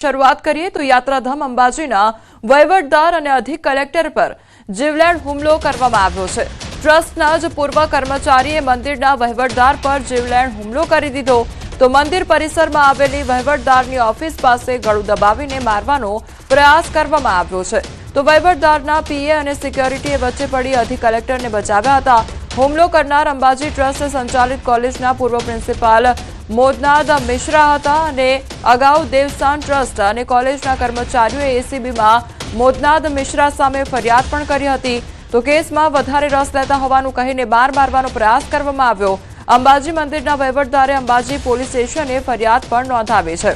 શરૂઆત કરીએ તો યાત્રાધામ અંબાજીના વહીવટદાર અને અધિક કલેક્ટર પર જીવલેણ હુમલો કરવામાં આવ્યો છે। ટ્રસ્ટના જ પૂર્વ કર્મચારીએ મંદિરના વહીવટદાર પર જીવલેણ હુમલો કરી દીધો તો મંદિર પરિસરમાં આવેલી વહીવટદારની ઓફિસ પાસે ગળું દબાવીને મારવાનો પ્રયાસ કરવામાં આવ્યો છે। તો વહીવટદારના પીએ અને સિક્યોરિટીએ વચ્ચે પડી અધિક કલેક્ટરને બચાવ્યા હતા। હુમલો કરનાર અંબાજી ટ્રસ્ટ સંચાલિત કોલેજના પૂર્વ પ્રિન્સિપાલ મોદનાદ મિશ્રા હતા અને અગાઉ દેવસ્થાન ટ્રસ્ટ અને કોલેજના કર્મચારીઓએ એસીબીમાં મોદનાદ મિશ્રા સામે ફરિયાદ પણ કરી હતી। તો કેસમાં વધારે રસ લેતા હોવાનું કહીને માર મારવાનો પ્રયાસ કરવામાં આવ્યો। અંબાજી મંદિરના વહીવટદારે અંબાજી પોલીસ સ્ટેશને ફરિયાદ પણ નોંધાવી છે।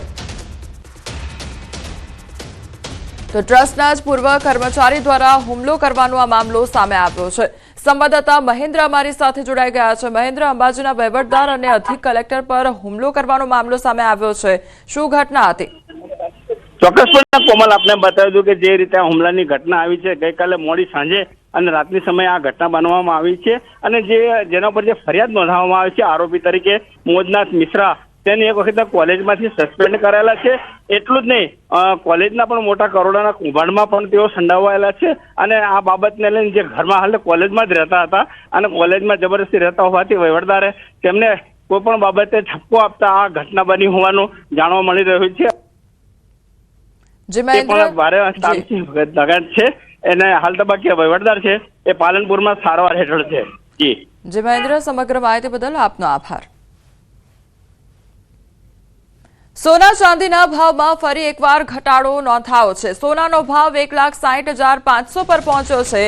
તો ટ્રસ્ટના જ પૂર્વ કર્મચારી દ્વારા હુમલો કરવાનો આ મામલો સામે આવ્યો છે। સંવાદદાતા મહેન્દ્ર અમારી સાથે જોડાઈ ગયા છે। મહેન્દ્ર, અંબાજીના વહીવટદાર અને અધિક કલેક્ટર પર હુમલો કરવાનો મામલો સામે આવ્યો છે, શું ઘટના હતી? ચોક્કસપણે કોમલ, આપને બતાવી દઉં કે જે રીતે હુમલાની ઘટના આવી છે, ગઈકાલે મોડી સાંજે અને રાતની સમયે આ ઘટના બનવામાં આવી છે અને જેના પર જે ફરિયાદ નોંધાવવામાં આવી છે આરોપી તરીકે મોદનાથ મિશ્રા, તેને એક વખત કોલેજમાંથી સસ્પેન્ડ કરાયેલા છે। એટલું જ નહીં, કોલેજના પણ મોટા કરોડોના કૌભાંડમાં પણ તેઓ સંડોવાયેલા છે અને આ બાબતને લઈને જે ઘરમાં હાલ કોલેજમાં જ રહેતા હતા અને કોલેજમાં જબરદસ્તી રહેતા હોવાથી વહીવટદારે તેમને કોઈ પણ બાબતે ઠપકો આપતા આ ઘટના બની હોવાનું જાણવા મળી રહ્યું છે। ભારે લગાટ છે એને હાલ તબક્કે વહીવટદાર છે એ પાલનપુરમાં સારવાર હેઠળ છે। જી મહેન્દ્ર, સમગ્ર માહિતી બદલ આપનો આભાર। સોના ચાંદીના ભાવમાં ફરી એકવાર ઘટાડો નોંધાયો છે। સોનાનો ભાવ 1,60,500 પર પહોંચ્યો છે,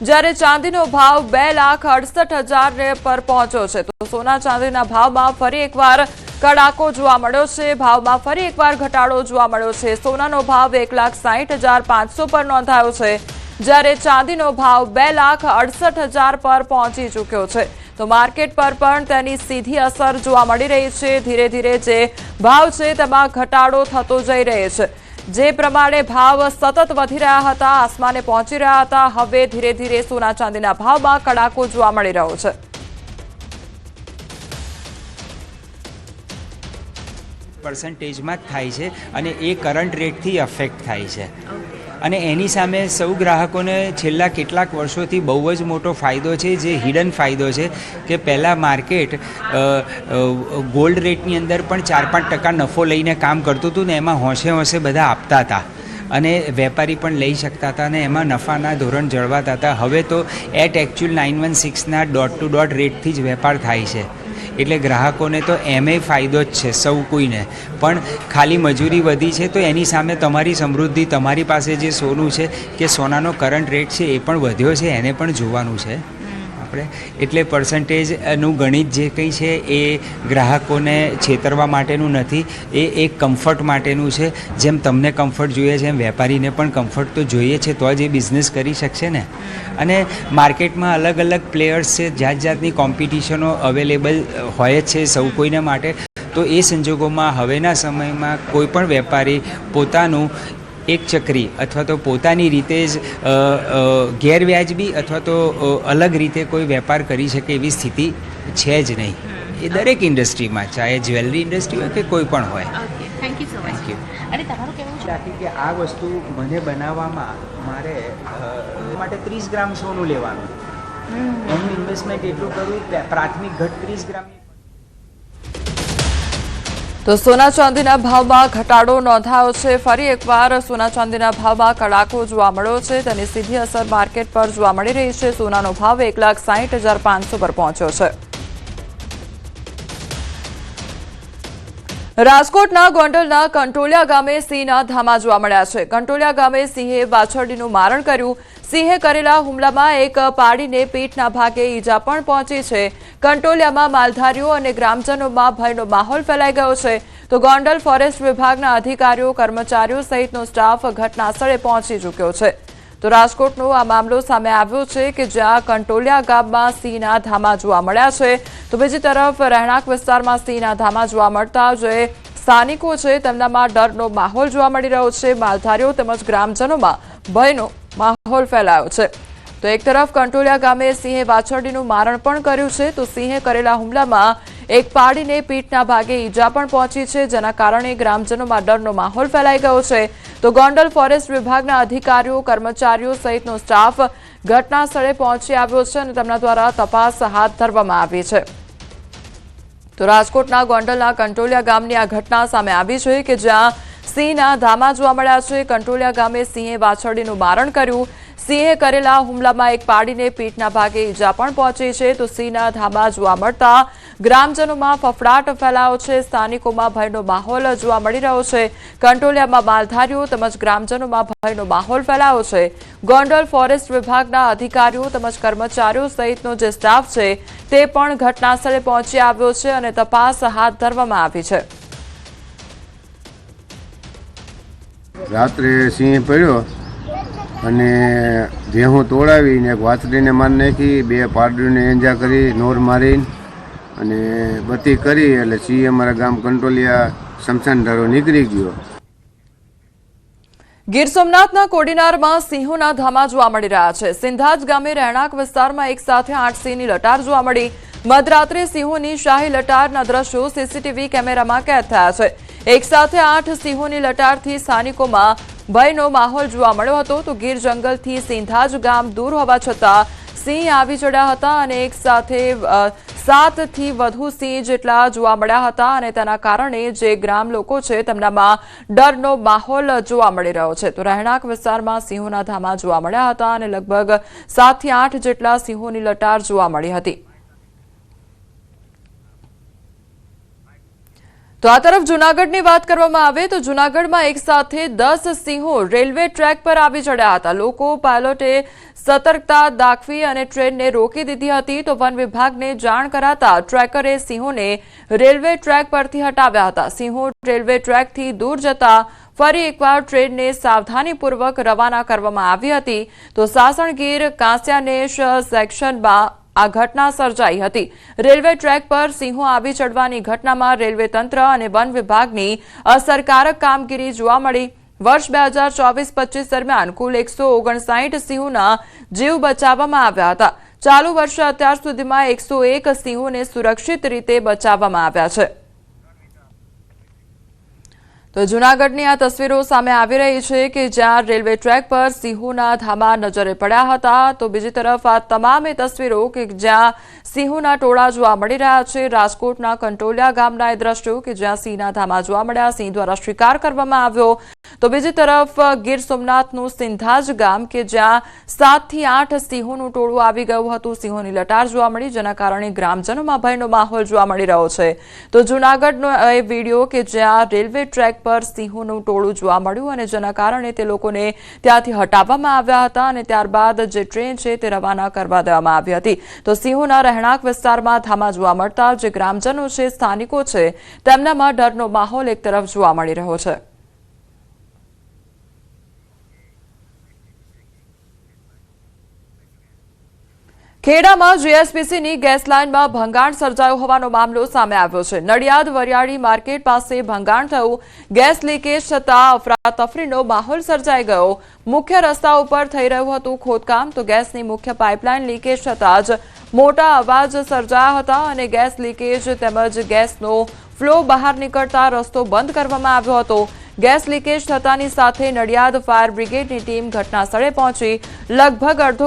જ્યારે ચાંદીનો ભાવ 2,68,000 પર પહોંચ્યો છે। તો સોના ચાંદીના ભાવમાં ફરી એકવાર કડાકો જોવા મળ્યો છે, ભાવમાં ફરી એકવાર ઘટાડો જોવા મળ્યો છે। સોનાનો ભાવ 1,60,500 પર નોંધાયો છે, જ્યારે ચાંદીનો ભાવ 2,68,000 પર પહોંચી ચૂક્યો છે। તો માર્કેટ પર પણ તેની સીધી અસર જોવા મળી રહી છે। ધીરે ધીરે જે ભાવ છે તેમાં ઘટાડો થતો જઈ રહ્યો છે। જે પ્રમાણે ભાવ સતત વધી રહ્યા હતા, આસમાને પહોંચી રહ્યા હતા, હવે ધીરે ધીરે સોના ચાંદીના ભાવમાં કડાકો જોવા મળી રહ્યો છે। પરસેન્ટેજમાં જ થાય છે અને એ કરંટ રેટથી અફેક્ટ થાય છે અને એની સામે સૌ ગ્રાહકોને છેલ્લા કેટલાક વર્ષોથી બહુ જ મોટો ફાયદો છે, જે હિડન ફાયદો છે કે પહેલાં માર્કેટ ગોલ્ડ રેટની અંદર પણ 4-5% નફો લઈને કામ કરતું હતું ને એમાં હોંશે હોંશે બધા આપતા હતા અને વેપારી પણ લઈ શકતા હતા અને એમાં નફાના ધોરણ જળવાતા હતા। હવે તો એટ એકચ્યુઅલ 916ના ડોટ ટુ ડોટ રેટથી જ વેપાર થાય છે, એટલે ગ્રાહકોને તો એમે ફાયદો જ છે સૌ કોઈને। પણ ખાલી મજૂરી વધી છે તો એની સામે તમારી સમૃદ્ધિ, તમારી પાસે જે સોનું છે કે સોનાનો કરંટ રેટ છે એ પણ વધ્યો છે, એને પણ જોવાનું છે આપણે। એટલે પર્સન્ટેજનું ગણિત જે કંઈ છે એ ગ્રાહકોને છેતરવા માટેનું નથી, એ એક કમ્ફર્ટ માટેનું છે। જેમ તમને કમ્ફર્ટ જોઈએ છે એમ વેપારીને પણ કમ્ફર્ટ તો જોઈએ છે, તો જ એ બિઝનેસ કરી શકશે ને। અને માર્કેટમાં અલગ અલગ પ્લેયર્સ છે, જાત જાતની કોમ્પિટિશનો અવેલેબલ હોય જ છે સૌ કોઈને માટે। તો એ સંજોગોમાં હવેના સમયમાં કોઈ પણ વેપારી પોતાનું એક ચક્રી અથવા તો પોતાની રીતે જ ગેરવ્યાજબી અથવા તો અલગ રીતે કોઈ વેપાર કરી શકે એવી સ્થિતિ છે જ નહીં। એ દરેક ઇન્ડસ્ટ્રીમાં, ચાહે જ્વેલરી ઇન્ડસ્ટ્રી હોય કે કોઈ પણ હોય। Thank you so much. અને તમારું કહેવું છે કે આ વસ્તુ મને બનાવવામાં મારે માટે 30 ગ્રામ સોનું લેવાનું, એનું ઇન્વેસ્ટમેન્ટ એટલું કરું, પ્રાથમિક ઘટ 30 ગ્રામની। તો સોના ચાંદીના ભાવમાં ઘટાડો નોંધાયો છે। ફરી એકવાર સોના ચાંદીના ભાવમાં કડાકો જોવા મળ્યો છે, તેની સીધી અસર માર્કેટ પર જોવા મળી રહી છે। સોનાનો ભાવ 1,60,500 પર પહોંચ્યો છે। રાજકોટના ગોંડલના કંટોલિયા ગામે સિંહના ધામા જોવા મળ્યા છે। કંટોલિયા ગામે સિંહે વાછરડીનું મારણ કર્યું। સિંહે કરેલા હુમલામાં એક પાડીને પીઠના ભાગે ઈજા પણ પહોંચી છે। કંટોલિયામાં માલધારીઓ અને ગ્રામજનોમાં ભયનો માહોલ ફેલાઈ ગયો છે। તો ગોંડલ ફોરેસ્ટ વિભાગના અધિકારીઓ, કર્મચારીઓ સહિતનો સ્ટાફ ઘટના સ્થળે પહોંચી ચૂક્યો છે। તો રાજકોટનો આ મામલો સામે આવ્યો છે કે જ્યાં કંટોલિયા ગામમાં સિંહના ધામા જોવા મળ્યા છે, તો બીજી તરફ રહેણાંક વિસ્તારમાં સિંહના ધામા જોવા મળતા જે સ્થાનિકો છે તેમનામાં ડરનો માહોલ જોવા મળી રહ્યો છે। માલધારીઓ તેમજ ગ્રામજનોમાં ભયનો માહોલ ફેલાયો છે। તો એક તરફ કંટોલિયા ગામે સિંહે વાછરડીનું મારણ પણ કર્યું છે, તો સિંહે કરેલા હુમલામાં એક પાડીને પીઠના ભાગે ઈજા પણ પહોંચી છે, જેના કારણે ગ્રામજનોમાં ડરનો માહોલ ફેલાઈ ગયો છે. તો ગોંડલ ફોરેસ્ટ વિભાગના અધિકારીઓ, કર્મચારીઓ સહિતનો સ્ટાફ ઘટના સ્થળે પહોંચી આવ્યો છે અને તેમના દ્વારા તપાસ હાથ ધરવામાં આવી છે. તો રાજકોટના ગોંડલના કંટોલિયા ગામની આ ઘટના સામે આવી છે કે જ્યાં સિંહના ધામા જોવા મળ્યા છે. કંટોલિયા ગામે સિંહે વાછરડીનું મારણ કર્યું. સિંહે કરેલા હુમલામાં એક પાડીને પીઠના ભાગે ઈજા પણ પહોંચી છે. તો સિંહના ધામા જોવા મળતા ગ્રામજનોમાં ફફડાટ ફેલાયો છે. સ્થાનિકોમાં ભયનો માહોલ જોવા મળી રહ્યો છે. કંટોલિયામાં માલધારીઓ તેમજ ગ્રામજનોમાં ભયનો માહોલ ફેલાયો છે. ગોંડલ ફોરેસ્ટ વિભાગના અધિકારીઓ તેમજ કર્મચારીઓ સહિતનો જે સ્ટાફ છે તે પણ ઘટના સ્થળે પહોંચી આવ્યો છે અને તપાસ હાથ ધરવામાં આવી છે. રાત્રે સિંહ પડ્યો અને ભેહું તોડાવીને એક વાછડીને મારી નાખી, 2 પાડીઓને એંજા કરી, નોર મારીને અને બધી કરી એટલે સિંહ અમારા ગામ કંટોલિયા શમશાન ધારો નીકળી ગયો. ગીર સોમનાથના કોડીનારમાં સિંહોના ધામા જોવા મળી રહ્યા છે. સિંધાજ ગામે રહેણાંક વિસ્તારમાં એક સાથે 8 સિંહની લટાર જોવા મળી. મધરાત્રે સિંહોની શાહી લટારના દ્રશ્યો સીસીટીવી કેમેરામાં કેદ થયા છે. એક સાથે 8 સિંહોની લટારથી સ્થાનિકોમાં ભયનો માહોલ જોવા મળ્યો હતો. તો ગીર જંગલથી સિંધાજ ગામ દૂર હોવા છતાં સિંહ આવી ચડ્યા હતા અને એક સાથે 7 થી વધુ સિંહ જેટલા જોવા મળ્યા હતા અને તેના કારણે જે ગ્રામ લોકો છે તેમનામાં ડરનો માહોલ જોવા મળી રહ્યો છે. તો રહેણાંક વિસ્તારમાં સિંહોના ધામા જોવા મળ્યા હતા અને લગભગ 7 થી 8 જેટલા સિંહોની લટાર જોવા મળી હતી. તો આ તરફ જૂનાગઢની વાત કરવામાં આવે તો જૂનાગઢમાં એક સાથે 10 સિંહો રેલવે ટ્રેક પર આવી ચડ્યા હતા. લોકો પાયલોટે સતર્કતા દાખવી અને ટ્રેનને રોકી દીધી હતી. તો વન વિભાગને જાણ કરાતા ટ્રેકરે સિંહોને રેલવે ટ્રેક પરથી હટાવ્યા હતા. સિંહો રેલવે ટ્રેકથી દૂર જતા ફરી એકવાર ટ્રેનને સાવધાનીપૂર્વક રવાના કરવામાં આવી હતી. તો સાસણગીર કાંસ્યાનેશ સેક્શનમાં આ ઘટના સર્જાઈ હતી. રેલવે ટ્રેક પર સિંહો આવી ચડવાની ઘટનામાં રેલવે તંત્ર અને વન વિભાગની અસરકારક કામગીરી જોવા મળી. વર્ષ 2024-25 દરમિયાન કુલ 159 સિંહોના જીવ બચાવવામાં આવ્યા હતા. ચાલુ વર્ષે અત્યાર સુધીમાં 101 સિંહોને સુરક્ષિત રીતે બચાવવામાં આવ્યા છે. તો જૂનાગઢની આ તસવીરો સામે આવી રહી છે કે જ્યાં રેલવે ટ્રેક પર સિંહોના ધામા નજરે પડ્યા હતા. તો બીજી તરફ આ તમામે તસવીરો કે જ્યાં સિંહોના ટોળા જોવા મળી રહ્યા છે. રાજકોટના કંટોલિયા ગામના એ દ્રશ્યો કે જ્યાં સિંહના ધામા જોવા મળ્યા, સિંહ દ્વારા શિકાર કરવામાં આવ્યો. તો બીજી તરફ ગીર સોમનાથનું સિંધાજ ગામ કે જ્યાં 7 થી 8 સિંહોનું ટોળું આવી ગયું હતું. સિંહોની લટાર જોવા મળી જેના કારણે ગ્રામજનોમાં ભયનો માહોલ જોવા મળી રહ્યો છે. તો જૂનાગઢનો એ વિડીયો કે જ્યાં રેલવે ટ્રેક પર સિંહોનું ટોળું જોવા મળ્યું અને જેના કારણે તે લોકોને ત્યાંથી હટાવવામાં આવ્યા હતા અને ત્યારબાદ જે ટ્રેન છે તે રવાના કરવા દેવામાં આવી હતી. તો સિંહોના રહેણાંક વિસ્તારમાં ધામા જોવા મળતા જે ગ્રામજનો છે, સ્થાનિકો છે, તેમનામાં ડરનો માહોલ એક તરફ જોવા મળી રહ્યો છે. ખેડામાં જીએસપીસીની ગેસ લાઇનમાં ભંગાણ સર્જાયો હોવાનો મામલો સામે આવ્યો છે. નડિયાદ વરિયાળી માર્કેટ પાસે ભંગાણ થયું. ગેસ લીકેજ થતાં અફરાતફરીનો માહોલ સર્જાઈ ગયો. મુખ્ય રસ્તા ઉપર થઈ રહ્યું હતું ખોદકામ. તો ગેસની મુખ્ય પાઇપલાઇન લીકેજ થતાં જ મોટા અવાજ સર્જાયા હતા અને ગેસ લીકેજ તેમજ ગેસનો ફ્લો બહાર નીકળતા રસ્તો બંધ કરવામાં આવ્યો હતો. ગેસ લીકેજ થતાની સાથે નડિયાદ ફાયર બ્રિગેડની ટીમ ઘટના સ્થળે પહોંચી લગભગ અડધો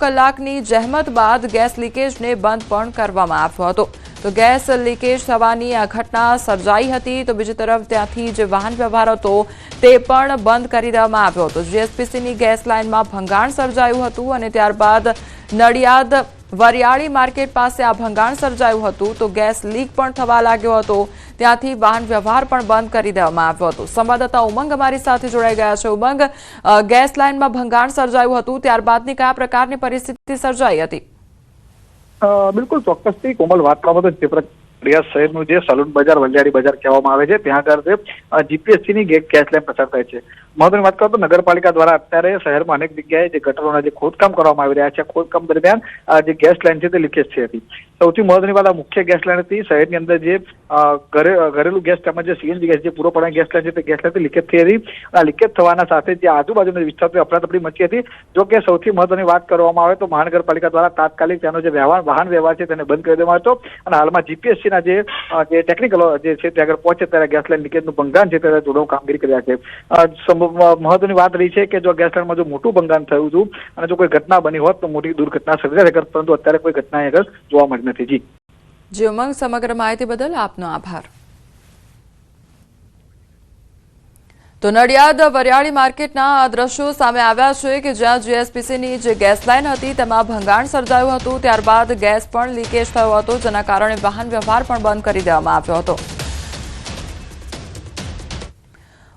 કલાકની જહેમત બાદ ગેસ લીકેજને બંધ પણ કરવામાં આવ્યો હતો. તો ગેસ લીકેજ થવાની આ ઘટના સર્જાઈ હતી. તો બીજી તરફ ત્યાંથી જે વાહન વ્યવહાર હતો તે પણ બંધ કરી દેવામાં આવ્યો હતો. જીએસપીસીની ગેસ લાઇનમાં ભંગાણ સર્જાયું હતું અને ત્યારબાદ નડિયાદ વરિયાળી માર્કેટ પાસે આ ભંગાણ સર્જાયું હતું. તો ગેસ લીક પણ થવા લાગ્યો હતો. ત્યાંથી વાહન વ્યવહાર પણ બંધ કરી દેવામાં આવ્યો હતો. સંવાદદાતા ઉમંગ અમારી સાથે જોડાઈ ગયા છે. ઉમંગ, ગેસ લાઇનમાં ભંગાણ સર્જાયું હતું, ત્યારબાદની કયા પ્રકારની પરિસ્થિતિ સર્જાઈ હતી? બિલકુલ ચોક્કસથી કોમલ, વાત બાબત જે પ્રયાસ શહેરનું જે સલૂન બજાર, વલિયાળી બજાર કહેવામાં આવે છે, ત્યાં આગળ જીપીએસસીની ગેસ લાઇન પસાર થાય છે. મહત્વની વાત કરું તો નગરપાલિકા દ્વારા અત્યારે શહેરમાં અનેક જગ્યાએ જે ગટરોના જે ખોદકામ કરવામાં આવી રહ્યા છે, ખોદકામ દરમિયાન જે ગેસ લાઈન છે તે લીકેજ થઈ હતી. સૌથી મહત્વની વાત આ મુખ્ય ગેસ લાઈન હતી. શહેરની અંદર જે ઘરેલું ગેસ તેમજ જે સીએનજી ગેસ જે પૂરો પાડવાની ગેસ લાઈન છે તે ગેસ લાઈન લીકેજ થઈ હતી. આ લીકેજ થવાના સાથે જે આજુબાજુના વિસ્તારો અફરાતફરી મચી હતી. જો કે સૌથી મહત્વની વાત કરવામાં આવે તો મહાનગરપાલિકા દ્વારા તાત્કાલિક તેનો જે વાહન વ્યવહાર છે તેને બંધ કરી દેવામાં આવ્યો હતો અને હાલમાં જીપીએસસીના જે ટેકનિકલ જે છે તે આગળ પહોંચે ત્યારે ગેસ લાઈન લીકેજનું ભંગાણ છે તે જોડવા કામગીરી કરી રહ્યા છે. મહત્વની વાત રહી છે કે જો ગેસ લાઈનમાં જો મોટું ભંગાણ થયું હતું અને જો કોઈ ઘટના બની હોત તો મોટી દુર્ઘટના સર્જાય છે, પરંતુ અત્યારે કોઈ ઘટના આગળ જોવા મળી નથી. જી ઉમંગ, સમગ્ર માહિતી બદલ આપનો આભાર. તો નડિયાદ વરિયાળી માર્કેટના આ દ્રશ્યો સામે આવ્યા છે કે જ્યાં જીએસપીસીની જે ગેસ લાઇન હતી તેમાં ભંગાણ સર્જાયું હતું, ત્યારબાદ ગેસ પણ લીકેજ થયો હતો, જેના કારણે વાહન વ્યવહાર પણ બંધ કરી દેવામાં આવ્યો હતો.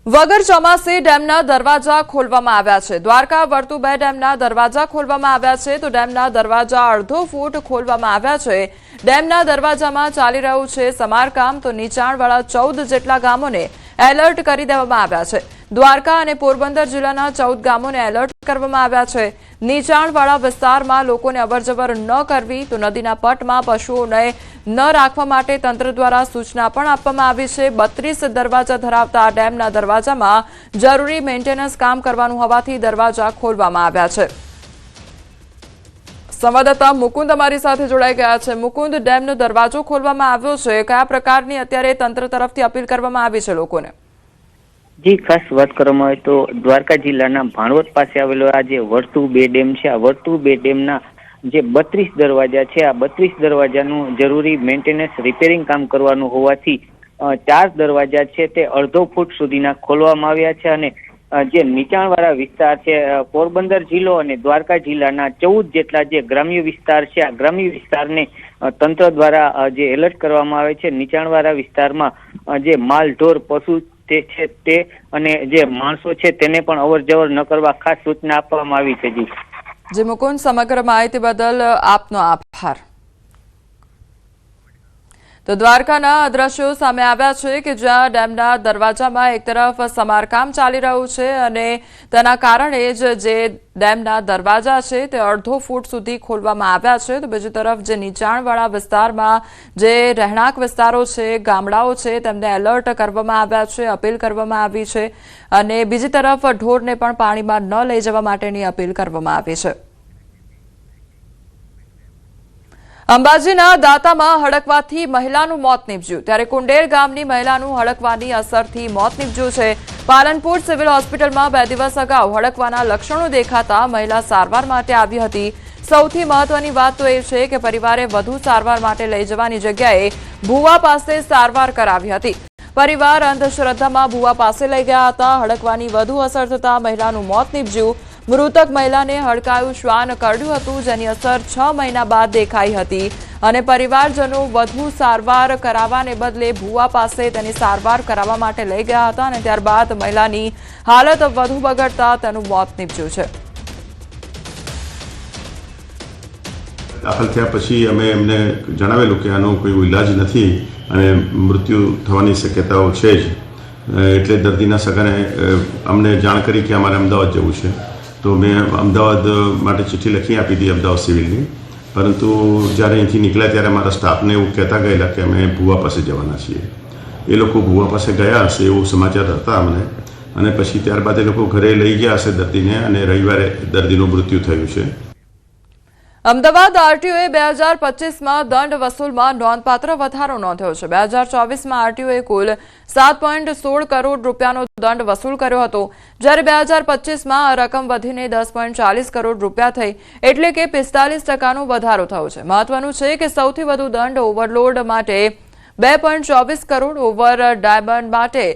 વગર ચોમાસે ડેમના દરવાજા ખોલવામાં આવ્યા છે. દ્વારકા વર્તુ 2 ડેમના દરવાજા ખોલવામાં આવ્યા છે. તો ડેમના દરવાજા અડધો ફૂટ ખોલવામાં આવ્યા છે. ડેમના દરવાજામાં ચાલી રહ્યું છે સમારકામ. તો નીચાણવાળા 14 જેટલા ગામોને એલર્ટ કરી દેવામાં આવ્યા છે. દ્વારકા અને પોરબંદર જિલ્લાના 14 ગામોને એલર્ટ કરવામાં આવ્યા છે. નીચાણવાળા વિસ્તારમાં લોકોને અવરજવર ન કરવી, તો નદીના પટમાં પશુઓને ન રાખવા માટે તંત્ર દ્વારા સૂચના પણ આપવામાં આવી છે. 32 દરવાજા ધરાવતા આ ડેમના દરવાજામાં જરૂરી મેન્ટેનન્સ કામ કરવાનું હોવાથી દરવાજા ખોલવામાં આવ્યા છે. સંવાદદાતા મુકુંદ અમારી સાથે જોડાઈ ગયા છે. મુકુંદ, ડેમનો દરવાજો ખોલવામાં આવ્યો છે, કયા પ્રકારની અત્યારે તંત્ર તરફથી અપીલ કરવામાં આવી છે લોકોને? જી, ખાસ વાત કરવામાં આવે તો દ્વારકા જિલ્લાના ભાણવડ પાસે આવેલો આ જે વર્તુ 2 ડેમ છે, આ વર્તુ 2 ડેમના જે 32 દરવાજા છે, આ 32 દરવાજાનું જરૂરી મેન્ટેનન્સ રિપેરિંગ કામ કરવાનું હોવાથી 4 દરવાજા છે તે અડધો ફૂટ સુધીના ખોલવામાં આવ્યા છે અને જે નીચાણવાળા વિસ્તાર છે, પોરબંદર જિલ્લો અને દ્વારકા જિલ્લાના 14 જેટલા જે ગ્રામ્ય વિસ્તાર છે, આ ગ્રામ્ય વિસ્તારને તંત્ર દ્વારા જે એલર્ટ કરવામાં આવે છે. નીચાણવાળા વિસ્તારમાં જે માલ ઢોર પશુ તે અને જે માણસો છે તેને પણ અવર જવર ન કરવા ખાસ સૂચના આપવામાં આવી છે. જી મુકુંદ, સમગ્ર માહિતી બદલ આપનો આભાર. તો દ્વારકાના દ્રશ્યો સામે આવ્યા છે કે જ્યાં ડેમના દરવાજામાં એક તરફ સમારકામ ચાલી રહ્યું છે અને તેના કારણે જ જે ડેમના દરવાજા છે તે અડધો ફૂટ સુધી ખોલવામાં આવ્યા છે. તો બીજી તરફ જે નીચાણવાળા વિસ્તારમાં જે રહેણાંક વિસ્તારો છે, ગામડાઓ છે, તેમને એલર્ટ કરવામાં આવ્યા છે, અપીલ કરવામાં આવી છે અને બીજી તરફ ઢોરને પણ પાણીમાં ન લઈ જવા માટેની અપીલ કરવામાં આવી છે. અંબાજીના દાંતામાં હડકવાથી મહિલાનું મોત નીપજ્યું. ત્યારે કુંડેર ગામની મહિલાનું હડકવાની અસરથી મોત નીપજ્યું છે. પાલનપુર સિવિલ હોસ્પિટલમાં 2 દિવસ અગાઉ હડકવાના લક્ષણો દેખાતા મહિલા સારવાર માટે આવી હતી. સૌથી મહત્વની વાત તો એ છે કે પરિવારે વધુ સારવાર માટે લઈ જવાની જગ્યાએ ભુવા પાસે સારવાર કરાવી હતી. પરિવાર અંધશ્રદ્ધામાં ભુવા પાસે લઈ ગયા હતા. હડકવાની વધુ અસર થતા મહિલાનું મોત નીપજ્યું. મૃતક મહિલાને હડકાયું શ્વાન કરડ્યું હતું, જેની અસર 6 મહિના બાદ દેખાઈ હતી અને પરિવારજનો વધુ સારવાર કરાવવાને બદલે ભુવા પાસે તેની સારવાર કરાવવા માટે લઈ ગયા હતા અને ત્યારબાદ મહિલાની હાલત વધુ બગડતા તેનું મોત નીપજ્યું છે. દાખલ થયા પછી અમે એમને જણાવેલું કે આનો કોઈ ઇલાજ નથી અને મૃત્યુ થવાની શક્યતાઓ છે જ, એટલે દર્દીના સગાને અમને જાણ કરી કે અમારે અમદાવાદ જવું છે. તો મેં અમદાવાદ માટે ચિઠ્ઠી લખી આપી હતી અમદાવાદ સિવિલની, પરંતુ જ્યારે અહીંથી નીકળ્યા ત્યારે મારા સ્ટાફને એવું કહેતા ગયેલા કે અમે ભુવા પાસે જવાના છીએ. એ લોકો ભુવા પાસે ગયા હશે એવું સમાચાર હતા અમને અને પછી ત્યારબાદ એ લોકો ઘરે લઈ ગયા હશે દર્દીને અને રવિવારે દર્દીનું મૃત્યુ થયું છે. અમદાવાદ આરટીઓએ 2025માં દંડ વસૂલમાં નોંધપાત્ર વધારો નોંધ્યો છે. 2024માં આરટીઓએ કુલ 7.16 કરોડ રૂપિયાનો દંડ વસૂલ કર્યો હતો, જ્યારે 2025માં આ રકમ વધીને 10.40 કરોડ રૂપિયા થઈ, એટલે કે 45% વધારો થયો છે. મહત્વનું છે કે સૌથી વધુ દંડ ઓવરલોડ માટે 2.24 કરોડ, ઓવર ડાયમંડ માટે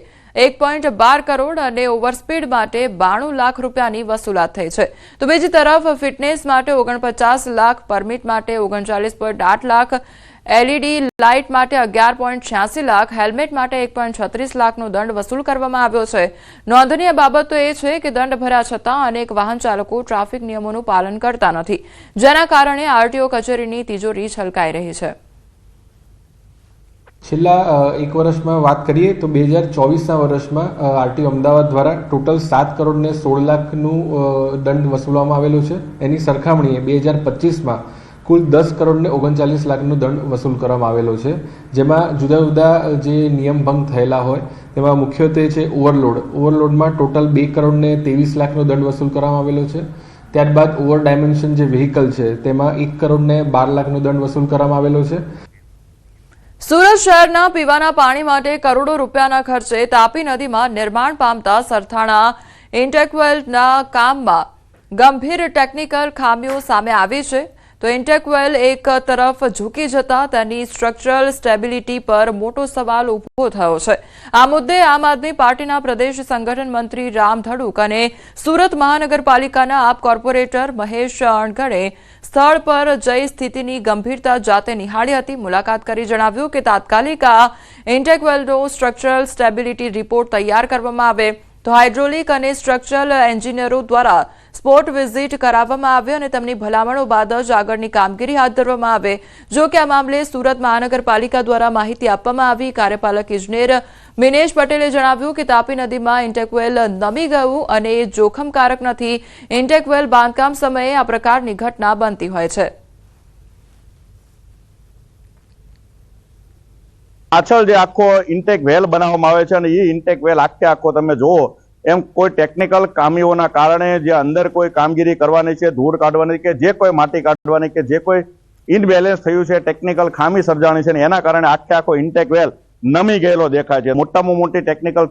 1.12 કરોડ અને ઓવરસ્પીડ માટે 92 લાખ રૂપિયાની વસૂલાત થઈ છે. તો બીજી તરફ ફિટનેસ માટે 49 લાખ, પરમિટ માટે 39.8 લાખ, એલઈડી લાઇટ માટે 11.86 લાખ, હેલ્મેટ માટે 1.36 લાખનો દંડ વસૂલ કરવામાં આવ્યો છે. નોંધનીય બાબત તો એ છે કે દંડ ભર્યા છતાં અનેક વાહન ચાલકો ટ્રાફિક નિયમોનું પાલન કરતા નથી, જેના કારણે આરટીઓ કચેરીની તિજોરી છલકાઈ રહી છે. છેલ્લા એક વર્ષમાં વાત કરીએ તો 2024ના વર્ષમાં આરટીઓ અમદાવાદ દ્વારા ટોટલ 7 કરોડ ને 16 લાખનું દંડ વસૂલવામાં આવેલો છે. એની સરખામણીએ 2025માં કુલ 10 કરોડ ને 39 લાખનો દંડ વસૂલ કરવામાં આવેલો છે. જેમાં જુદા જુદા જે નિયમ ભંગ થયેલા હોય તેમાં મુખ્યત્વે છે ઓવરલોડમાં ટોટલ 2 કરોડ ને 23 લાખનો દંડ વસૂલ કરવામાં આવેલો છે. ત્યારબાદ ઓવર ડાયમેન્શન જે વ્હીકલ છે તેમાં 1 કરોડ ને 12 લાખનો દંડ વસૂલ કરવામાં આવેલો છે. સુરત શહેરના પીવાના પાણી માટે કરોડો રૂપિયાના ખર્ચે તાપી નદીમાં નિર્માણ પામતા સરથાણા ઇન્ટેકવેલના કામમાં ગંભીર ટેકનિકલ ખામીઓ સામે આવી છે. તો ઇન્ટેકવેલ એક તરફ ઝૂકી જતા તેની સ્ટ્રક્ચરલ સ્ટેબિલિટી પર મોટો સવાલ ઉભો થયો છે. આ મુદ્દે આમ આદમી પાર્ટીના પ્રદેશ સંગઠન મંત્રી રામ ધડુક અને સુરત મહાનગરપાલિકાના આપ કોર્પોરેટર મહેશ અણગણે સ્થળ પર જઈ સ્થિતિની ગંભીરતા જાતે નિહાળી હતી. મુલાકાત કરી જણાવ્યું કે તાત્કાલિક આ ઇન્ટેકવેલનો સ્ટ્રક્ચરલ સ્ટેબિલિટી રિપોર્ટ તૈયાર કરવામાં આવે તો હાઇડ્રોલિક અને સ્ટ્રક્ચરલ એન્જિનિયરો દ્વારા સ્પોટ વિઝિટ કરાવવામાં આવે અને તેમની ભલામણો બાદ જ આગળની કામગીરી હાથ ધરવામાં આવે. જો કે આ મામલે સુરત મહાનગરપાલિકા દ્વારા માહિતી આપવામાં આવી. કાર્યપાલક ઇજનેર મિનેશ પટેલે જણાવ્યું કે તાપી નદીમાં ઇન્ટેકવેલ નમી ગયું અને એ જોખમકારક નથી. ઇન્ટેકવેલ બાંધકામ સમયે આ પ્રકારની ઘટના બનતી હોય છે. પાછળ જે આખો ઇન્ટેક વેલ બનાવવામાં આવે છે અને એ ઇન્ટેક વેલ આખો તમે જુઓ એમ કોઈ ટેકનિકલ ખામીઓના કારણે જે અંદર કોઈ કામગીરી કરવાની છે, ધૂળ કાઢવાની કે જે કોઈ માટી કાઢવાની કે જે કોઈ ઇનબેલેન્સ થયું છે, ટેકનિકલ ખામી સર્જાણી છે, એના કારણે આખો ઇન્ટેક વેલ નમી ગયેલો દેખાય છે. મોટામાં મોટી ટેકનિકલ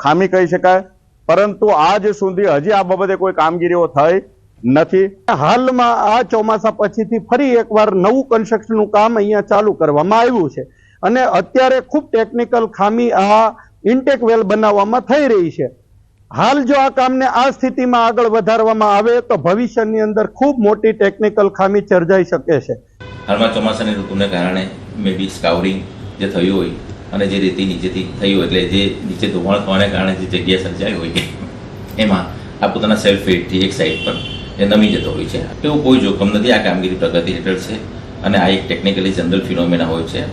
ખામી કહી શકાય, પરંતુ આજ સુધી હજી આ બાબતે કોઈ કામગીરીઓ થઈ નથી. હાલમાં આ ચોમાસા પછીથી ફરી એકવાર નવું કન્સ્ટ્રક્શનનું કામ અહીંયા ચાલુ કરવામાં આવ્યું છે અને અત્યારે ખૂબ ટેકનિકલ ખામી આ ઇન્ટેક વેલ બનાવવામાં થઈ રહી છે. હાલ જો આ કામને આ સ્થિતિમાં આગળ વધારવામાં આવે તો ભવિષ્યની અંદર ખૂબ મોટી ટેકનિકલ ખામી સર્જાઈ શકે છે. હાલમાં ચોમાસાની ઋતુને કારણે મે બી સ્કાવરિંગ જે થયું હોય અને જે રેતી નીચેથી થઈ હોય એટલે જે નીચે ધોવાણ થવાને કારણે જે જગ્યા સર્જાઈ હોય એમાં આ પોતાના સેલ્ફ વેઇટથી એક સાઈડ પર એ નમી જતો હોય છે. એવું કોઈ જોખમ નથી. આ કામગીરી પ્રગતિ હેઠળ છે અને આ એક ટેકનિકલી જનરલ ફિનોમેના હોય છે.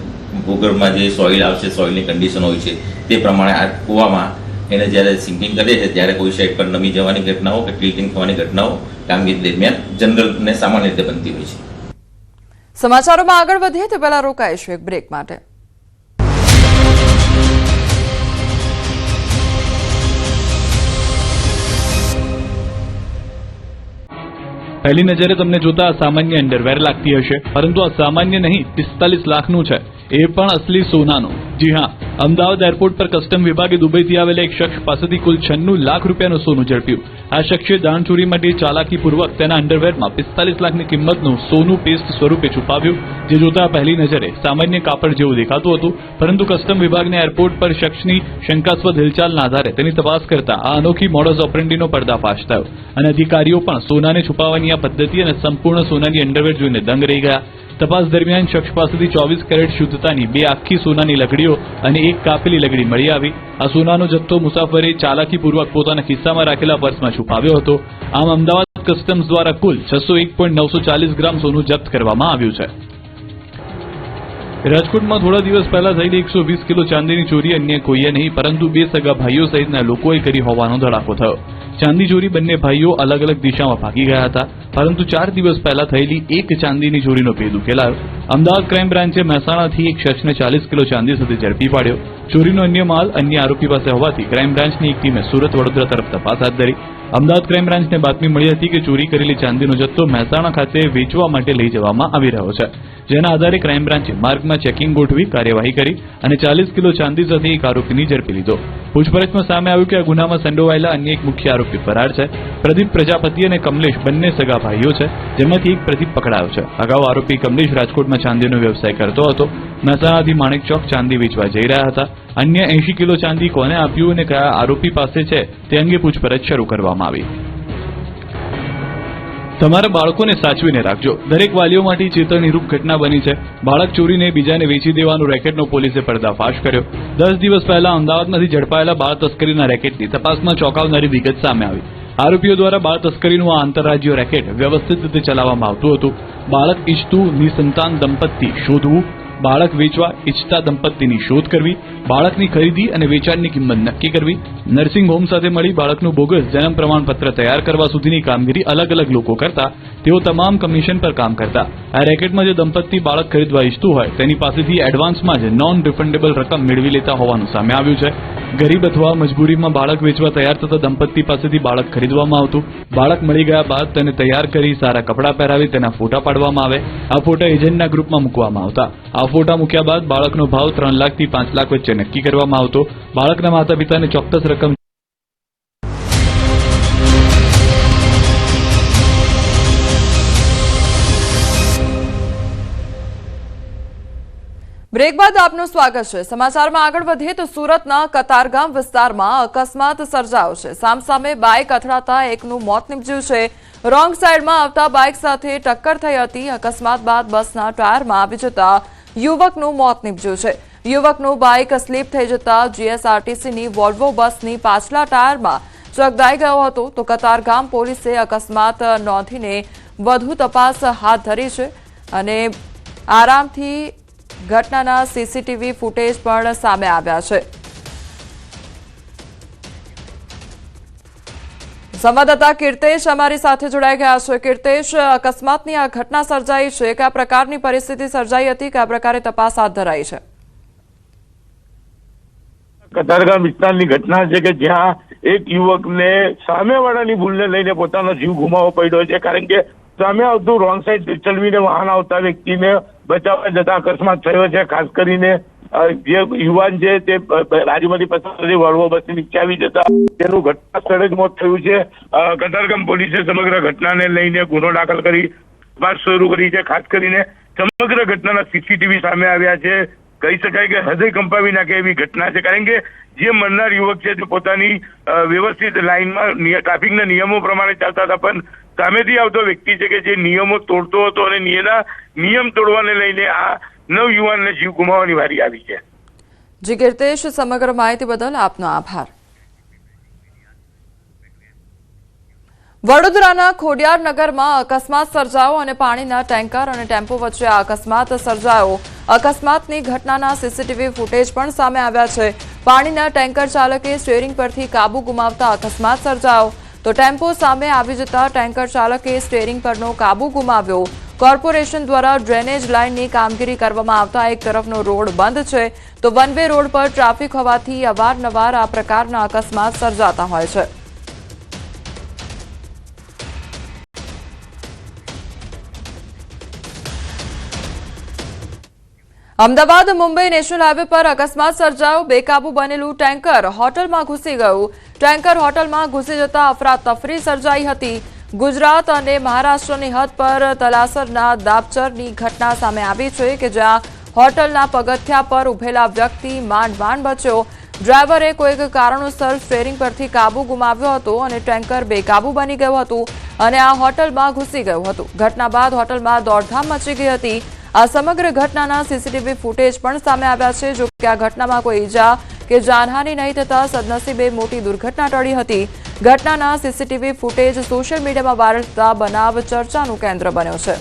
ભૂગર્ભમાં જે સોઇલ આવશે, સોઇલની કન્ડિશન હોય છે તે પ્રમાણે આ કૂવામાં એને જ્યારે સિંકિંગ કરે છે ત્યારે કોઈ સાઈડ પર નમી જવાની ઘટનાઓ કે ટિલ્ટિંગ થવાની ઘટનાઓ કામગીરી દરમિયાન જનરલ ને સામાન્ય રીતે બનતી હોય છે. સમાચારોમાં આગળ વધીએ તે પહેલા રોકાઈશું એક બ્રેક માટે. પહેલી નજરે તમને જોતા સામાન્ય અંડરવેર લાગતી હશે, પરંતુ આ સામાન્ય નહીં, 45 લાખનું છે, એ પણ અસલી સોનાનું. જી હા, અમદાવાદ એરપોર્ટ પર કસ્ટમ વિભાગે દુબઈથી આવેલા એક શખ્સ પાસેથી કુલ 96 લાખ રૂપિયાનું સોનું ઝડપ્યું. આ શખ્સે દાણચોરી માટે ચાલાકીપૂર્વક તેના અંડરવેરમાં 45 લાખની કિંમતનું સોનું પેસ્ટ સ્વરૂપે છુપાવ્યું, જે જોતા પહેલી નજરે સામાન્ય કાપડ જેવું દેખાતું હતું. પરંતુ કસ્ટમ વિભાગને એરપોર્ટ પર શખ્સની શંકાસ્પદ હિલચાલના આધારે તેની તપાસ કરતા આ અનોખી મોડસ ઓપરેન્ડીનો પર્દાફાશ થયો અને અધિકારીઓ પણ સોનાને છુપાવવાની આ પદ્ધતિ અને સંપૂર્ણ સોનાની અંડરવેર જોઈને દંગ રહી ગયા. તપાસ દરમિયાન શખ્સ પાસેથી 24 કેરેટ શુદ્ધતાની 2 આખી સોનાની લકડીઓ અને 1 કાપેલી લકડી મળી આવી. આ સોનાનો જથ્થો મુસાફરે ચાલાકીપૂર્વક પોતાના ખિસ્સામાં રાખેલા પર્સમાં છુપાવ્યો હતો. આમ અમદાવાદ કસ્ટમ્સ દ્વારા કુલ 601.940 ગ્રામ સોનું જપ્ત કરવામાં આવ્યું છે. રાજકોટમાં થોડા દિવસ પહેલા થયેલી 120 કિલો ચાંદીની ચોરી અન્ય કોઈએ નહીં પરંતુ 2 સગા ભાઈઓ સહિતના લોકોએ કરી હોવાનો ધડાકો થયો. ચાંદી ચોરી બંને ભાઈઓ અલગ અલગ દિશામાં ભાગી ગયા હતા, પરંતુ 4 દિવસ પહેલા થયેલી એક ચાંદીની ચોરીનો ભેદ ઉકેલાયો. અમદાવાદ ક્રાઇમ બ્રાન્ચે મહેસાણાથી એક શખ્સને 40 કિલો ચાંદી સાથે ઝડપી પાડ્યો. ચોરીનો અન્ય માલ અન્ય આરોપી પાસે હોવાથી ક્રાઇમ બ્રાન્ચની એક ટીમે સુરત વડોદરા તરફ તપાસ હાથ ધરી. અમદાવાદ ક્રાઇમ બ્રાન્ચને બાતમી મળી હતી કે ચોરી કરેલી ચાંદીનો જથ્થો મહેસાણા ખાતે વેચવા માટે લઈ જવામાં આવી રહ્યો છે, જેના આધારે ક્રાઇમ બ્રાન્ચે માર્ગમાં ચેકિંગ ગોઠવી કાર્યવાહી કરી અને 40 કિલો ચાંદી સાથે એક આરોપીને ઝડપી લીધો. પૂછપરછમાં સામે આવ્યું કે આ ગુનામાં સંડોવાયેલા અન્ય એક મુખ્ય આરોપી ફરાર છે. પ્રદીપ પ્રજાપતિ અને કમલેશ બંને સગા ભાઈઓ છે, જેમાંથી એક પ્રદીપ પકડાયો છે. અગાઉ આરોપી કમલેશ રાજકોટમાં ચાંદીનો વ્યવસાય કરતો હતો. મહેસાણાથી માણેક ચોક ચાંદી વેચવા જઈ રહ્યા હતા. અન્ય 80 કિલો ચાંદી કોને આપ્યું અને કયા આરોપી પાસે છે તે અંગે પૂછપરછ શરૂ કરવામાં આવી. તમારા બાળકોને સાચવીને રાખજો. દરેક વાલીઓ માટે ચેતવણીરૂપ ઘટના બની છે. બાળક ચોરીને બીજાને વેચી દેવાનો રેકેટનો પોલીસે પર્દાફાશ કર્યો. 10 દિવસ પહેલા અમદાવાદમાંથી ઝડપાયેલા બાળ તસ્કરીના રેકેટની તપાસમાં ચોંકાવનારી વિગત સામે આવી. આરોપીઓ દ્વારા બાળ તસ્કરીનું આ આંતરરાજ્ય રેકેટ વ્યવસ્થિત રીતે ચલાવવામાં આવતું હતું. બાળક ઇચ્છતું નિસંતાન દંપતી શોધવું, બાળક વેચવા ઈચ્છતા દંપતીની શોધ કરવી, બાળકની ખરીદી અને વેચાણની કિંમત નક્કી કરવી, નર્સિંગ હોમ સાથે મળી બાળકનું બોગસ જન્મ પ્રમાણપત્ર તૈયાર કરવા સુધીની કામગીરી અલગ અલગ લોકો કરતા તેઓ તમામ કમિશન પર કામ કરતા. આ રેકેટમાં જે દંપતી બાળક ખરીદવા ઈચ્છતું હોય તેની પાસેથી એડવાન્સમાં જ નોન રિફંડેબલ રકમ મેળવી લેતા હોવાનું સામે આવ્યું છે. ગરીબ અથવા મજબૂરીમાં બાળક વેચવા તૈયાર થતા દંપતી પાસેથી બાળક ખરીદવામાં આવતું. બાળક મળી ગયા બાદ તેને તૈયાર કરી સારા કપડાં પહેરાવી તેના ફોટા પાડવામાં આવે. આ ફોટા એજન્ટના ગ્રુપમાં મૂકવામાં આવતા. આ ફોટા મૂક્યા બાદ બાળકનો ભાવ 3 લાખથી 5 લાખ વચ્ચે નક્કી કરવામાં આવતો. બાળકના માતા પિતાને ચોક્કસ રકમ બ્રેક બાદ આપનું સ્વાગત છે. સમાચારમાં આગળ વધીએ તો સુરતના કતારગામ વિસ્તારમાં અકસ્માત સર્જાયો છે. સામસામે બાઇક અથડાતા એકનું મોત નીપજ્યું છે. રોંગ સાઈડમાં આવતા બાઇક સાથે ટક્કર થઈ હતી. અકસ્માત બાદ બસના ટાયરમાં આવી જતા યુવકનું મોત નીપજ્યું છે. યુવકનું બાઇક સ્લીપ થઈ જતા જીએસઆરટીસીની વોલ્વો બસની પાછલા ટાયરમાં ચગદાઈ ગયો હતો. તો કતારગામ પોલીસે અકસ્માત નોંધીને વધુ તપાસ હાથ ધરી છે અને આરામથી ઘટનાના સીસીટીવી ફૂટેજ પણ સામે આવ્યા છે. સંવાદદાતા કીર્તેશ અમારી સાથે જોડાઈ ગયા છે. કીર્તેશ, અકસ્માતની આ ઘટના સર્જાઈ છે, કયા પ્રકારની પરિસ્થિતિ સર્જાઈ હતી, કયા પ્રકારે તપાસ હાથ ધરાઈ છે? કતારગામ વિસ્તારની ઘટના છે કે જ્યાં એક યુવકને સામેવાળાની ભૂલને લઈને પોતાનો જીવ ગુમાવવો પડ્યો છે, કારણ કે સામે આવતું રોંગ સાઈડ ચલવીને વાહન આવતા વ્યક્તિને બચાવવા જતા અકસ્માત થયો છે. ખાસ કરીને જે યુવાન છે તે બાજુમાંથી પસાર વોલ્વો બસ નીચે આવી જતા તેનું ઘટના સ્થળે જ મોત થયું છે. કતારગામ પોલીસે સમગ્ર ઘટનાને લઈને ગુનો દાખલ કરી તપાસ શરૂ કરી છે. ખાસ કરીને સમગ્ર ઘટનાના સીસીટીવી સામે આવ્યા છે. કહી શકાય કે હૃદય કંપાવી નાખે એવી ઘટના છે, કારણ કે જે મરનાર યુવક છે તે પોતાની વ્યવસ્થિત લાઇનમાં ટ્રાફિકના નિયમો પ્રમાણે ચાલતા હતા, પણ સામેથી આવતો વ્યક્તિ છે કે જે નિયમો તોડતો હતો અને નિયમ તોડવાને લઈને આ નવયુવાનને જીવ ગુમાવવાની વારી આવી છે. જી કીર્તેશ, સમગ્ર માહિતી બદલ આપનો આભાર. વડોદરાના ખોડિયારનગરમાં અકસ્માત સર્જાયો અને પાણીના ટેન્કર અને ટેમ્પો વચ્ચે આ અકસ્માત સર્જાયો. અકસ્માતની ઘટનાના સીસીટીવી ફૂટેજ પણ સામે આવ્યા છે. પાણીના ટેન્કર ચાલકે સ્ટીયરિંગ પરથી કાબુ ગુમાવતા અકસ્માત સર્જાયો. તો ટેમ્પો સામે આવી જતા ટેન્કર ચાલકે સ્ટીયરિંગ પરનો કાબુ ગુમાવ્યો. કોર્પોરેશન દ્વારા ડ્રેનેજ લાઇનની કામગીરી કરવામાં આવતા એક તરફનો રોડ બંધ છે, તો વન વે રોડ પર ટ્રાફિક હોવાથી અવારનવાર આ પ્રકારના અકસ્માત સર્જાતા હોય છે. અમદાવાદ મુંબઈ નેશનલ હાઈવે પર અકસ્માત સર્જાયો. બેકાબુ બનેલું ટેન્કર હોટલમાં ઘૂસી ગયું. ટેન્કર હોટલમાં ઘૂસી જતા અફરાતફરી સર્જાઈ હતી. ગુજરાત અને મહારાષ્ટ્રની હદ પર તલાસરના દાબચરની ઘટના સામે આવી છે કે જ્યાં હોટલના પગથિયા પર ઉભેલા વ્યક્તિ માંડ બચ્યો. ડ્રાઈવરે કોઈક કારણોસર સ્ટીયરિંગ પરથી કાબુ ગુમાવ્યો હતો અને ટેન્કર બેકાબુ બની ગયું હતું અને આ હોટલમાં ઘૂસી ગયું હતું. ઘટના બાદ હોટલમાં દોડધામ મચી ગઈ હતી. આ સમગ્ર ઘટનાના સીસીટીવી ફૂટેજ પણ સામે આવ્યા છે. જો કે આ ઘટનામાં કોઈ ઈજા કે જાનહાનિ નહીં થતા સદનસીબે મોટી દુર્ઘટના ટળી હતી. ઘટનાના સીસીટીવી ફૂટેજ સોશિયલ મીડિયામાં વાયરલ થતા બનાવ ચર્ચાનું કેન્દ્ર બન્યો છે.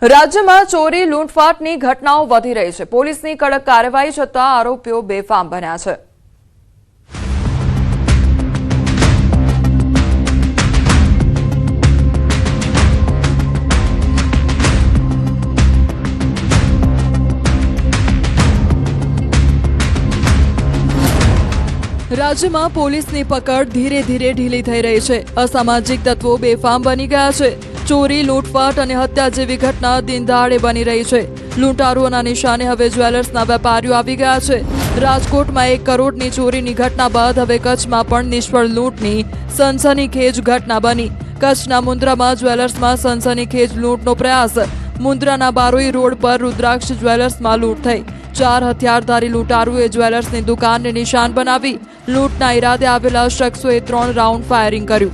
રાજ્યમાં ચોરી લૂંટફાટની ઘટનાઓ વધી રહી છે. પોલીસની કડક કાર્યવાહી છતાં આરોપીઓ બેફામ બન્યા છે. રાજ્યમાં પોલીસની પકડ ધીરે ધીરે ઢીલી થઈ રહી છે. અસામાજિક તત્વો બેફામ બની ગયા છે. ચોરી, લૂંટફાટ અને હત્યા જેવી ઘટના દિનદહાડે બની રહી છે. લૂંટારુઓના નિશાને હવે જ્વેલર્સના વેપારીઓ આવી ગયા છે. રાજકોટમાં 1 કરોડની ચોરીની ઘટના બાદ હવે કચ્છમાં પણ નિષ્ફળ લૂંટની સનસનીખેજ ઘટના બની. કચ્છના મુન્દ્રામાં જ્વેલર્સમાં સનસનીખેજ લૂંટનો પ્રયાસ. મુન્દ્રાના બારોઈ રોડ પર રુદ્રાક્ષ જ્વેલર્સમાં લૂંટ થઈ. 4 હથિયારધારી લૂંટારુએ જ્વેલર્સની દુકાનને નિશાન બનાવી લૂંટના ઈરાદે આવેલા શખ્સોએ 3 રાઉન્ડ ફાયરિંગ કર્યું.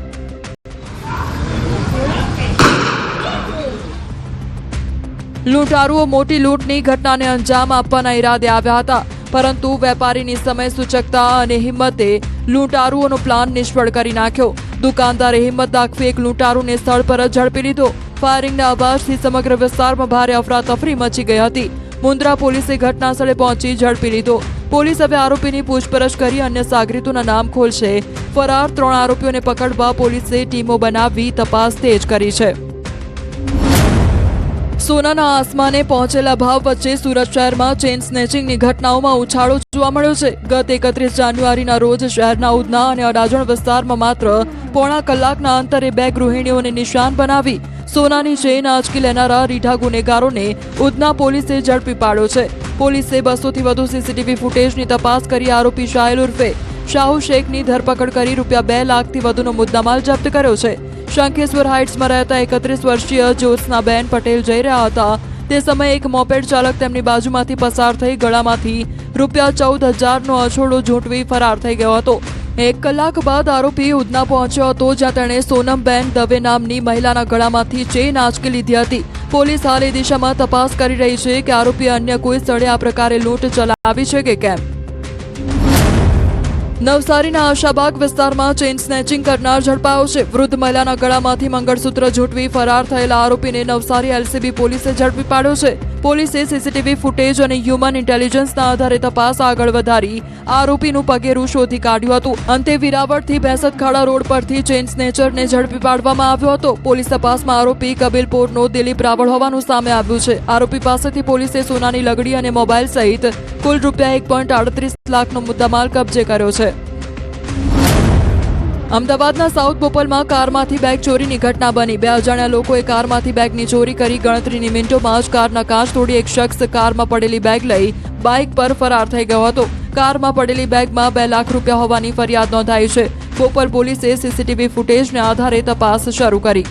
લૂંટારુઓ મોટી લૂંટની ઘટનાને અંજામ આપવાના ઈરાદે આવ્યા હતા, પરંતુ વેપારીની સમય સૂચકતા અને હિંમતે લૂંટારુઓનો પ્લાન નિષ્ફળ કરી નાખ્યો. દુકાનદારે હિંમત દાખવી એક લૂંટારૂને સ્થળ પર જ ઝડપી લીધો. ફાયરિંગના અવાજથી સમગ્ર વિસ્તારમાં ભારે અફરાતફરી મચી ગઈ હતી. મુન્દ્રા પોલીસે ઘટના સ્થળે પહોંચી ઝડપી લીધો. પોલીસ હવે આરોપીની પૂછપરછ કરી અન્ય સાગરીતોના નામ ખોલશે. ફરાર 3 આરોપીઓને પકડવા પોલીસે ટીમો બનાવી તપાસ તેજ કરી છે. સોનાના આસમાને પહોંચેલા ભાવ વચ્ચે સુરત શહેરમાં ચેઇન સ્નેચિંગની ઘટનાઓમાં ઉછાળો જોવા મળ્યો છે. ગત 31 જાન્યુઆરીના રોજ શહેરના ઉધના અને અડાજણ વિસ્તારમાં માત્ર પોણા કલાકના અંતરે 2 ગૃહિણીઓને નિશાન બનાવી સોનાની ચેઇન આંચકી લેનારા રીઢા ગુનેગારોને ઉધના પોલીસે ઝડપી પાડ્યો છે. પોલીસે 200થી વધુ સીસીટીવી ફૂટેજની તપાસ કરી આરોપી શાહિલ ઉર્ફે શાહુ શેખની ધરપકડ કરી ₹2 લાખથી વધુનો મુદ્દામાલ જપ્ત કર્યો છે. શંખેશ્વર હાઇટ્સમાં રહેતા 31 વર્ષીય જ્યોત્સનાબેન પટેલ જઈ રહ્યા હતા. તે સમયે એક મોપેડ ચાલક તેમની બાજુમાંથી પસાર થઈ ગળામાંથી ₹14,000નો અછોડો ઝૂંટવી ફરાર થઈ ગયો હતો. 1 કલાક બાદ આરોપી ઉધના પહોંચ્યો હતો, જ્યાં તેણે સોનમબેન દવે નામની મહિલાના ગળામાંથી ચેઇન આંચકી લીધી હતી. પોલીસ હાલ એ દિશામાં તપાસ કરી રહી છે કે આરોપીએ અન્ય કોઈ સ્થળે આ પ્રકારે લૂંટ ચલાવી છે કે કેમ. નવસારીના આશાબાગ વિસ્તારમાં ચેઇન સ્નેચિંગ કરનાર ઝડપાયો છે. વૃદ્ધ મહિલાના ગળામાંથી મંગળસૂત્ર ઝૂંટવી ફરાર થયેલા આરોપીને નવસારી એલસીબી પોલીસે ઝડપી પાડ્યો છે. પોલીસે સીસીટીવી ફૂટેજ અને હ્યુમન ઇન્ટેલિજન્સના આધારે તપાસ આગળ વધારી આરોપીનું પગેરું શોધી કાઢ્યું હતું. અંતે વિરાવળથી ભેંસતખાડા રોડ પરથી ચેઇન સ્નેચરને ઝડપી પાડવામાં આવ્યો હતો. પોલીસ તપાસમાં આરોપી કબીલપોરનો દિલીપ રાવળ હોવાનું સામે આવ્યું છે. આરોપી પાસેથી પોલીસે સોનાની લગડી અને મોબાઈલ સહિત કુલ ₹1.38 લાખનો મુદ્દામાલ કબજે કર્યો છે. અમદાવાદના સાઉથ બોપલમાં કારમાંથી બેગ ચોરીની ઘટના બની. 2 અજાણ્યા લોકોએ કારમાંથી બેગની ચોરી કરી. ગણતરીની મિનિટોમાં જ કારના કાચ તોડી એક શખ્સ કારમાં પડેલી બેગ લઈ બાઇક પર ફરાર થઈ ગયો હતો. કારમાં પડેલી બેગમાં ₹2 લાખ હોવાની ફરિયાદ નોંધાઈ છે. બોપલ પોલીસે સીસીટીવી ફૂટેજને આધારે તપાસ શરૂ કરી.